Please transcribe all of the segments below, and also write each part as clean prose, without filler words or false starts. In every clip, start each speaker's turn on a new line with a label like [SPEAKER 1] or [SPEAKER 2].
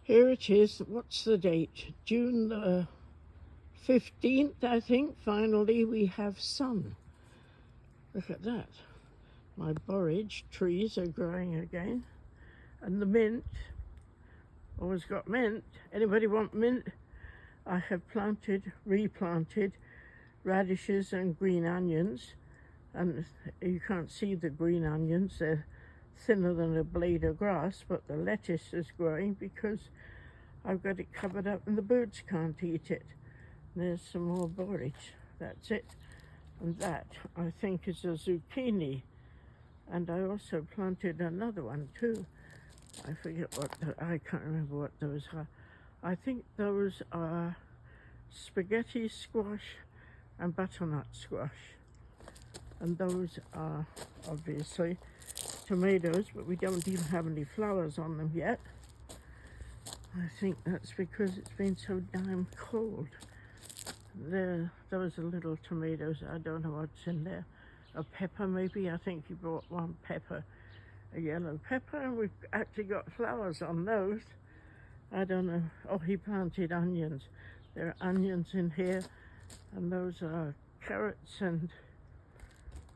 [SPEAKER 1] Here it is. What's the date? June the 15th, I think. Finally, we have sun. Look at that. My borage trees are growing again. And the mint. Always got mint. Anybody want mint? I have replanted radishes and green onions. And you can't see the green onions. They're thinner than a blade of grass, but the lettuce is growing because I've got it covered up and the birds can't eat it. There's some more borage. That's it. And that, I think, is a zucchini. And I also planted another one too. I forget I can't remember what those are. I think those are spaghetti squash and butternut squash. And those are obviously tomatoes, but we don't even have any flowers on them yet. I think that's because it's been so damn cold. Those are little tomatoes. I don't know what's in there. A pepper maybe. I think he brought one pepper, a yellow pepper, and we've actually got flowers on those. I don't know. Oh, he planted onions. There are onions in here, and those are carrots and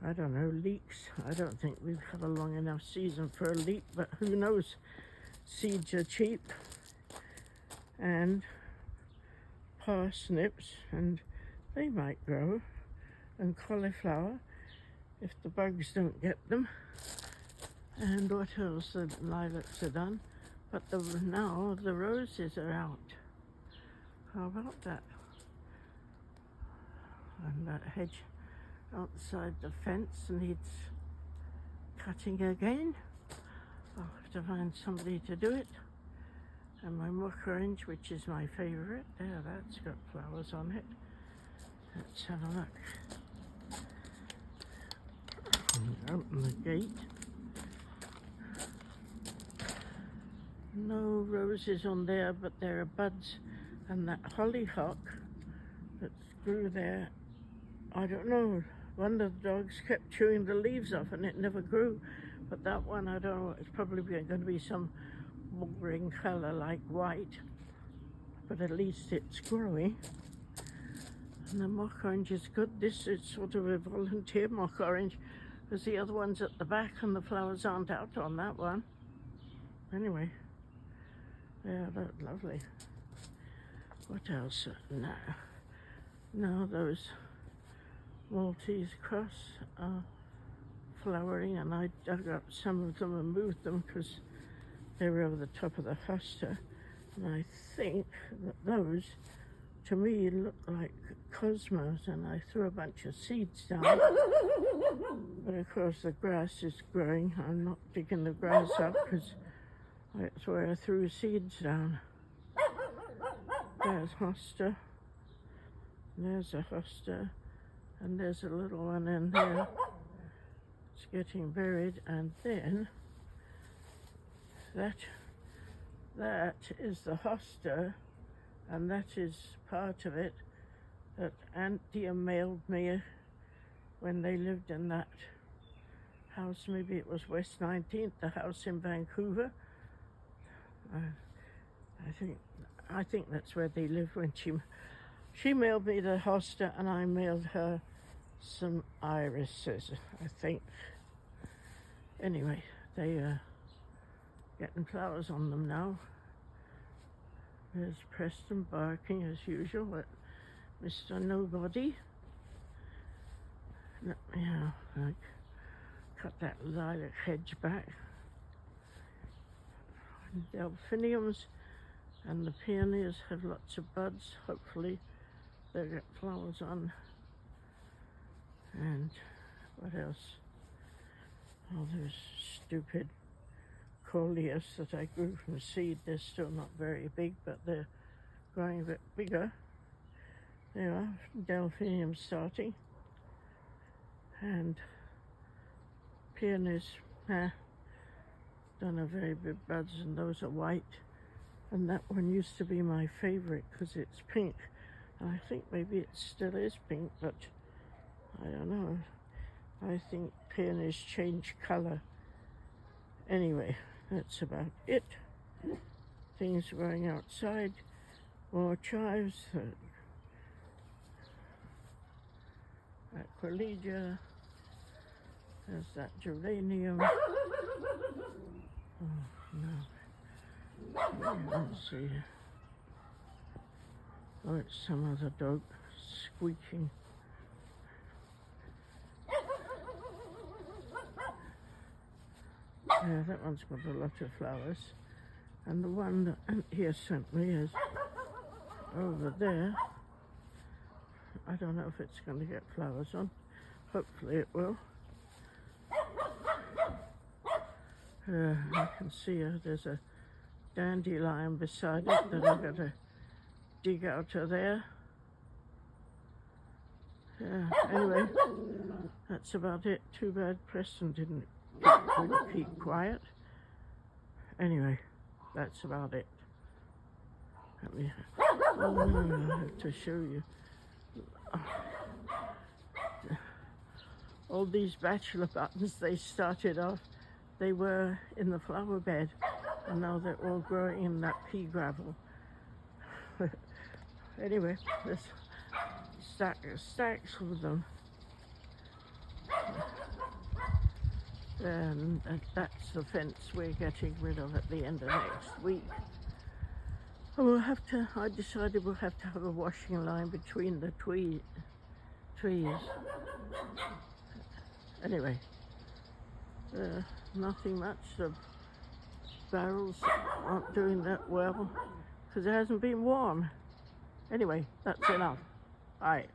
[SPEAKER 1] I don't know, leeks. I don't think we've had a long enough season for a leek, but who knows? Seeds are cheap. And parsnips, and they might grow. And cauliflower, if the bugs don't get them. And what else? The lilacs are done. But now the roses are out. How about that? And that hedge outside the fence needs cutting again. I'll have to find somebody to do it. And my mock orange, which is my favourite, that's got flowers on it. Let's have a look. Open the gate. No roses on there, but there are buds. And that hollyhock that grew there, I don't know. One of the dogs kept chewing the leaves off and it never grew. But that one, I don't know, it's probably going to be some boring colour like white. But at least it's growing. And the mock orange is good. This is sort of a volunteer mock orange because the other one's at the back and the flowers aren't out on that one. Anyway, yeah, that's lovely. What else? No, those Maltese cross are flowering, and I dug up some of them and moved them because they were over the top of the hosta. And I think that those, to me, look like cosmos, and I threw a bunch of seeds down. But of course the grass is growing. I'm not digging the grass up because that's where I threw seeds down. There's hosta. There's a hosta. And there's a little one in there. It's getting buried. And then that is the hosta, and that is part of it that Anthea mailed me when they lived in that house. Maybe it was West 19th, the house in Vancouver. I think that's where they lived when she mailed me the hosta, and I mailed her some irises, I think. Anyway, they are getting flowers on them now. There's Preston barking as usual at Mr. Nobody. Yeah, I cut that lilac hedge back. And delphiniums and the peonies have lots of buds. Hopefully they'll get flowers on. And what else? Oh, those stupid coleus that I grew from seed. They're still not very big, but they're growing a bit bigger. There are delphiniums starting. And peonies, don't have very big buds, and those are white. And that one used to be my favorite because it's pink. And I think maybe it still is pink, but I don't know. I think peonies change color. Anyway, that's about it. I things growing outside. More chives, Aquilegia, there's that geranium. Oh, no. Let's see. Oh, it's some other dog squeaking. Yeah, that one's got a lot of flowers. And the one that Aunt here sent me is over there. I don't know if it's going to get flowers on. Hopefully it will. I can see there's a dandelion beside it that I've got to dig out of there. Yeah, anyway, that's about it. Too bad Preston didn't keep quiet. Anyway, that's about it. Let me, oh no, I have to show you. All these bachelor buttons, they started off, they were in the flower bed, and now they're all growing in that pea gravel. Anyway, there's stacks of them. And that's the fence we're getting rid of at the end of next week. And we'll have to, I decided we'll have to have a washing line between the trees. Anyway, nothing much. The barrels aren't doing that well because it hasn't been warm. Anyway, that's enough. Bye.